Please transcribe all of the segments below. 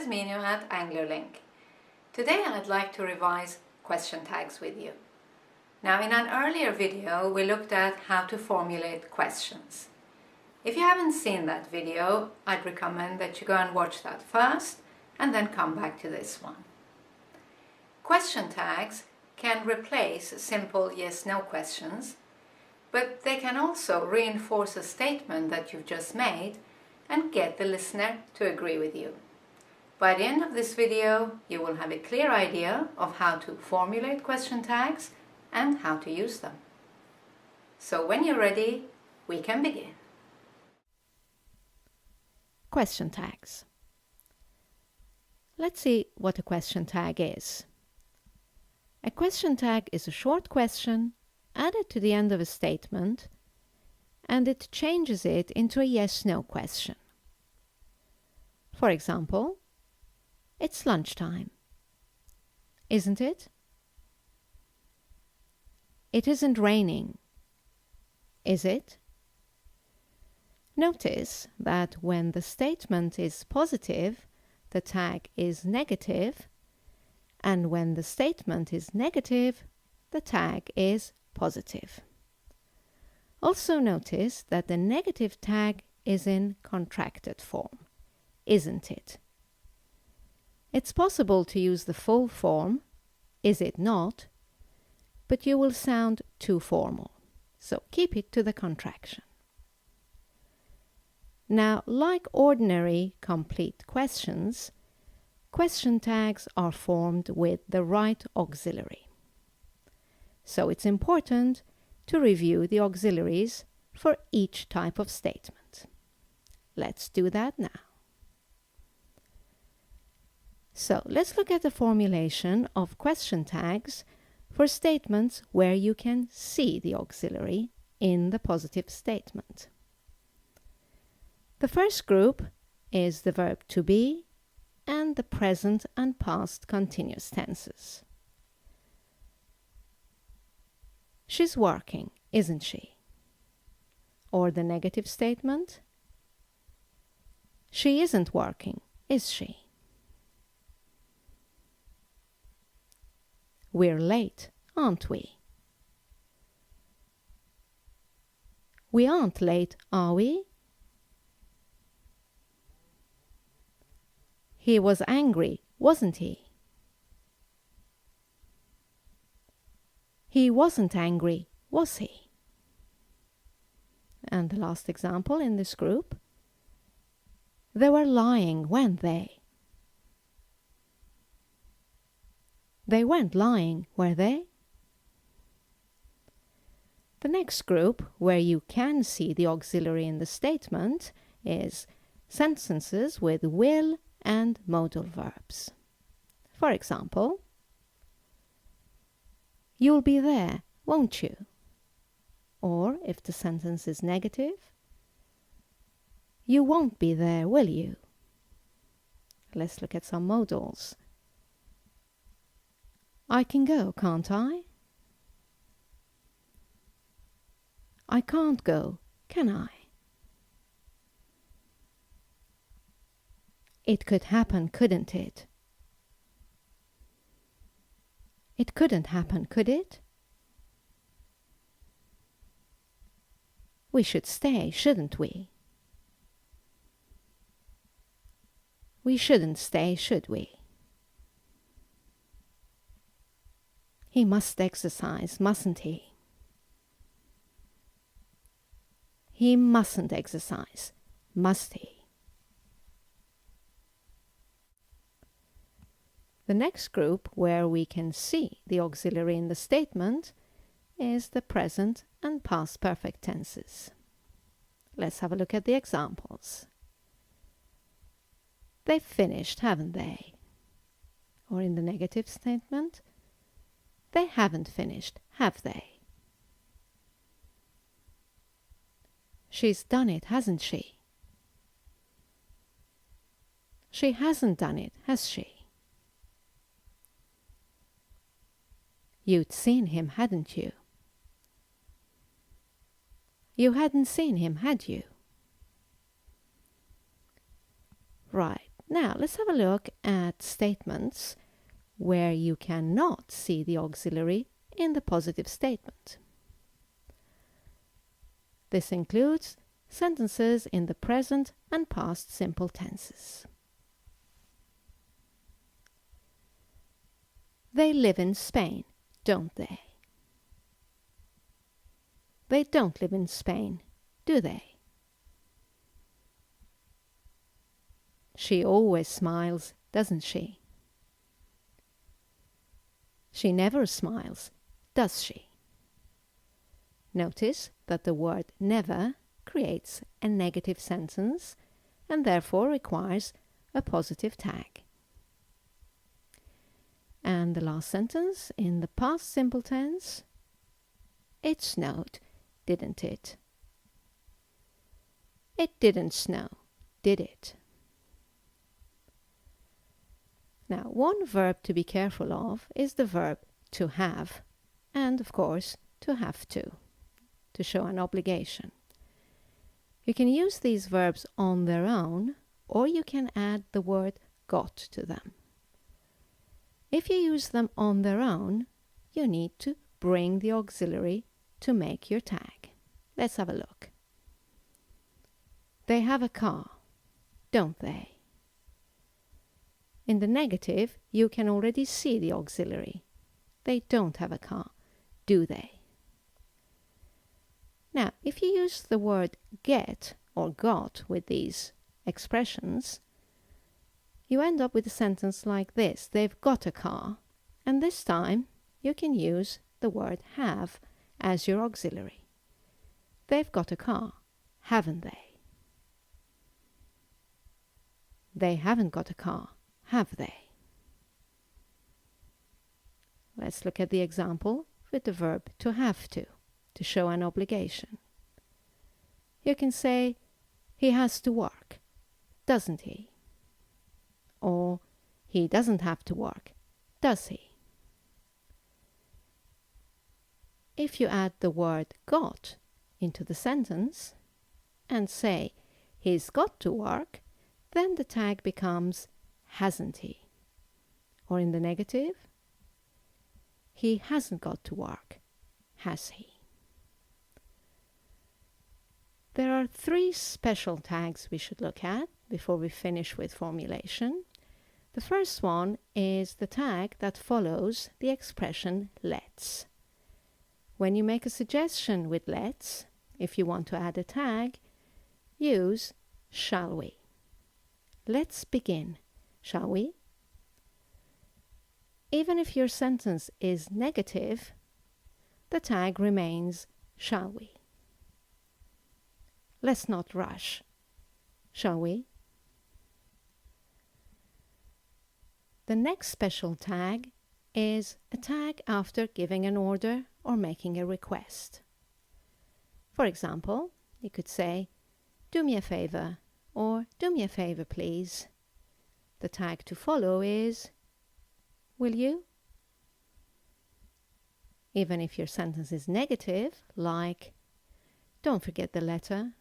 is Minyo at AnglerLink. Today I'd like to revise question tags with you. Now, in an earlier video we looked at how to formulate questions. If you haven't seen that video, I'd recommend that you go and watch that first and then come back to this one. Question tags can replace simple yes/no questions, but they can also reinforce a statement that you've just made and get the listener to agree with you. By the end of this video, you will have a clear idea of how to formulate question tags and how to use them. So when you're ready, we can begin. Question tags. Let's see what a question tag is. A question tag is a short question added to the end of a statement, and it changes it into a yes/no question. For example, it's lunchtime. Isn't it? It isn't raining. Is it? Notice that when the statement is positive, the tag is negative, and when the statement is negative, the tag is positive. Also notice that the negative tag is in contracted form. Isn't it? It's possible to use the full form, is it not, but you will sound too formal, so keep it to the contraction. Now, like ordinary complete questions, question tags are formed with the right auxiliary. So it's important to review the auxiliaries for each type of statement. Let's do that now. So let's look at the formulation of question tags for statements where you can see the auxiliary in the positive statement. The first group is the verb to be and the present and past continuous tenses. She's working, isn't she? Or the negative statement, she isn't working, is she? We're late, aren't we? We aren't late, are we? He was angry, wasn't he? He wasn't angry, was he? And the last example in this group, they were lying, weren't they? They weren't lying, were they? The next group, where you can see the auxiliary in the statement, is sentences with will and modal verbs. For example, you'll be there, won't you? Or, if the sentence is negative, you won't be there, will you? Let's look at some modals. I can go, can't I? I can't go, can I? It could happen, couldn't it? It couldn't happen, could it? We should stay, shouldn't we? We shouldn't stay, should we? He must exercise, mustn't he? He mustn't exercise, must he? The next group where we can see the auxiliary in the statement is the present and past perfect tenses. Let's have a look at the examples. They've finished, haven't they? Or in the negative statement, they haven't finished, have they? She's done it, hasn't she? She hasn't done it, has she? You'd seen him, hadn't you? You hadn't seen him, had you? Right. Now let's have a look at statements where you cannot see the auxiliary in the positive statement. This includes sentences in the present and past simple tenses. They live in Spain, don't they? They don't live in Spain, do they? She always smiles, doesn't she? She never smiles, does she? Notice that the word never creates a negative sentence and therefore requires a positive tag. And the last sentence in the past simple tense, it snowed, didn't it? It didn't snow, did it? Now, one verb to be careful of is the verb to have, and of course, to have to show an obligation. You can use these verbs on their own, or you can add the word got to them. If you use them on their own, you need to bring the auxiliary to make your tag. Let's have a look. They have a car, don't they? In the negative, you can already see the auxiliary. They don't have a car, do they? Now, if you use the word get or got with these expressions, you end up with a sentence like this. They've got a car, and this time you can use the word have as your auxiliary. They've got a car, haven't they? They haven't got a car, have they? Let's look at the example with the verb to have to show an obligation. You can say, he has to work, doesn't he? Or, he doesn't have to work, does he? If you add the word got into the sentence and say, he's got to work, then the tag becomes hasn't he? Or in the negative, he hasn't got to work, has he? There are 3 special tags we should look at before we finish with formulation. The first one is the tag that follows the expression let's. When you make a suggestion with let's, if you want to add a tag, use shall we. Let's begin, shall we? Even if your sentence is negative, the tag remains shall we. Let's not rush, shall we? The next special tag is a tag after giving an order or making a request. For example, you could say, do me a favor, or do me a favor please. The tag to follow is, will you? Even if your sentence is negative, like, don't forget the letter,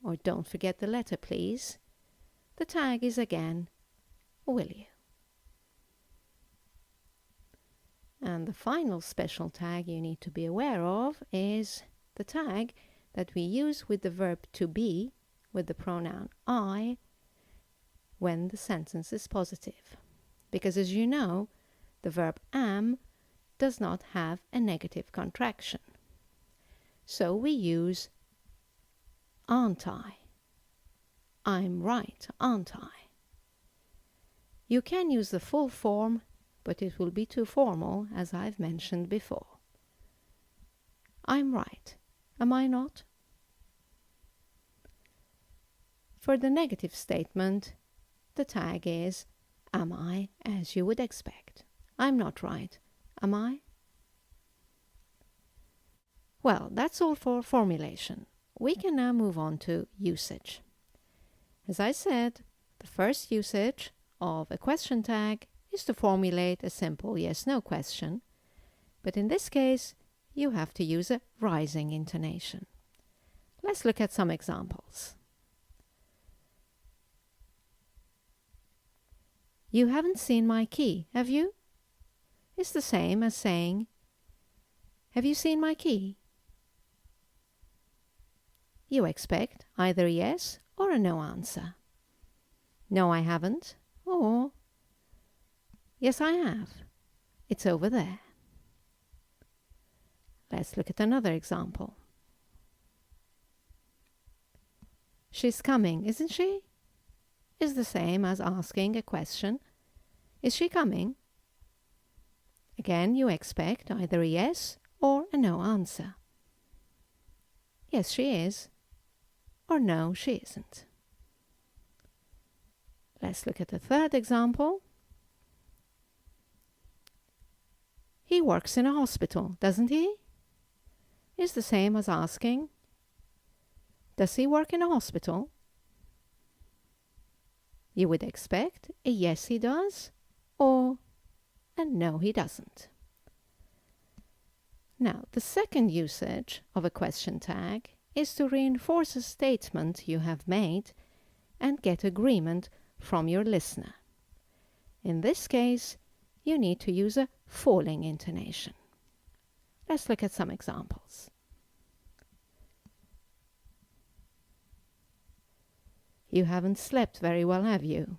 or don't forget the letter please, the tag is again, will you? And the final special tag you need to be aware of is the tag that we use with the verb to be with the pronoun I when the sentence is positive. Because as you know, the verb am does not have a negative contraction. So we use aren't I? I'm right, aren't I? You can use the full form, but it will be too formal, as I've mentioned before. I'm right, am I not? For the negative statement, the tag is am I, as you would expect. I'm not right, am I? Well, that's all for formulation. We can now move on to usage. As I said, the first usage of a question tag is to formulate a simple yes-no question, but in this case, you have to use a rising intonation. Let's look at some examples. You haven't seen my key, have you? It's the same as saying, have you seen my key? You expect either a yes or a no answer. No, I haven't, or yes, I have. It's over there. Let's look at another example. She's coming, isn't she? Is the same as asking a question. Is she coming? Again, you expect either a yes or a no answer. Yes, she is, or no, she isn't. Let's look at the third example. He works in a hospital, doesn't he? Is the same as asking, does he work in a hospital? You would expect a yes, he does, or a no, he doesn't. Now, the second usage of a question tag is to reinforce a statement you have made and get agreement from your listener. In this case, you need to use a falling intonation. Let's look at some examples. You haven't slept very well, have you?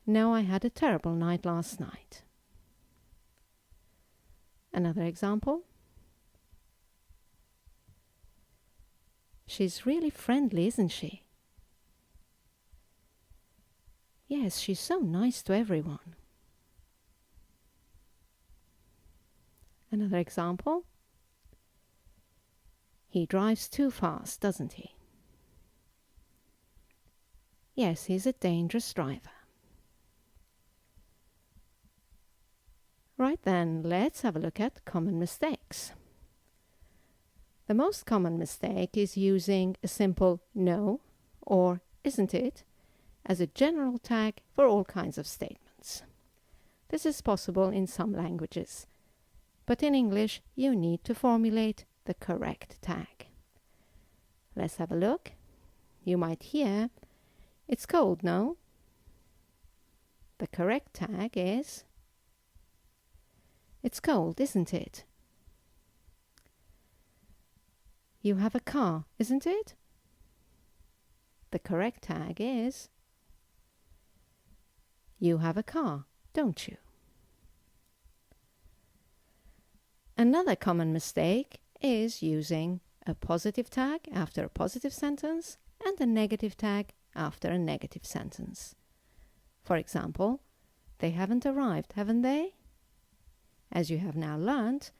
No, I had a terrible night last night. Another example. She's really friendly, isn't she? Yes, she's so nice to everyone. Another example. He drives too fast, doesn't he? Yes, he's a dangerous driver. Right then, let's have a look at common mistakes. The most common mistake is using a simple no or isn't it as a general tag for all kinds of statements. This is possible in some languages, but in English you need to formulate the correct tag. Let's have a look. You might hear, it's cold, no? The correct tag is, it's cold, isn't it? You have a car, isn't it? The correct tag is, you have a car, don't you? Another common mistake is using a positive tag after a positive sentence and a negative tag after a negative sentence. For example, they haven't arrived, haven't they? As you have now learned,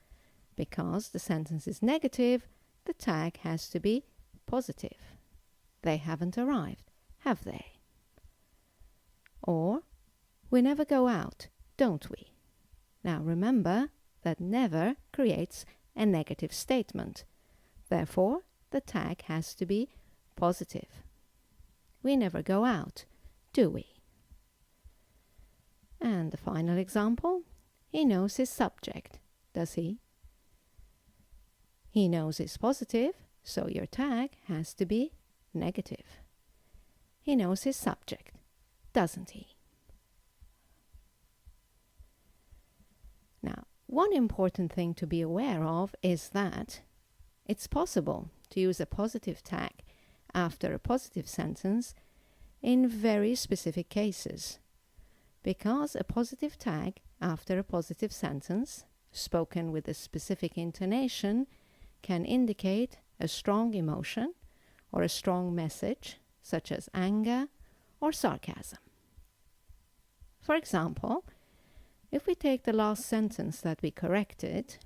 because the sentence is negative, the tag has to be positive. They haven't arrived, have they? Or, we never go out, don't we? Now remember that never creates a negative statement. Therefore, the tag has to be positive. We never go out, do we? And the final example, he knows his subject, does he? He knows is positive, so your tag has to be negative. He knows his subject, doesn't he? Now, one important thing to be aware of is that it's possible to use a positive tag after a positive sentence in very specific cases, because a positive tag after a positive sentence, spoken with a specific intonation, can indicate a strong emotion or a strong message, such as anger or sarcasm. For example, if we take the last sentence that we corrected,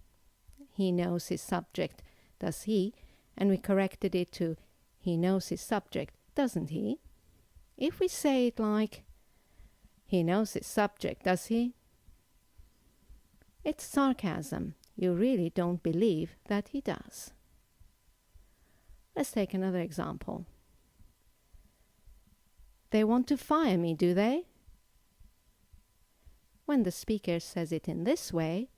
he knows his subject, does he, and we corrected it to he knows his subject, doesn't he? If we say it like, he knows his subject, does he? It's sarcasm. You really don't believe that he does. Let's take another example. They want to fire me, do they? When the speaker says it in this way,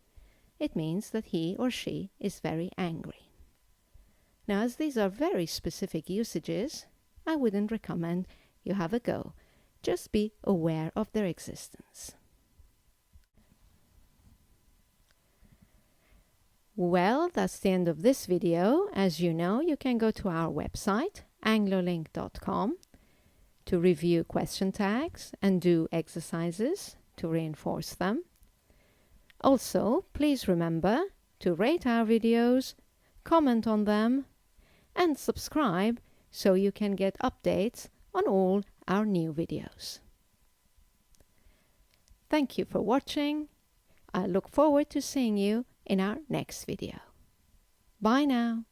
it means that he or she is very angry. Now, as these are very specific usages, I wouldn't recommend you have a go, Just be aware of their existence. Well, that's the end of this video. As you know, you can go to our website, anglolink.com, to review question tags and do exercises to reinforce them. Also, please remember to rate our videos, comment on them, and subscribe so you can get updates on all our new videos. Thank you for watching. I look forward to seeing you in our next video. Bye now.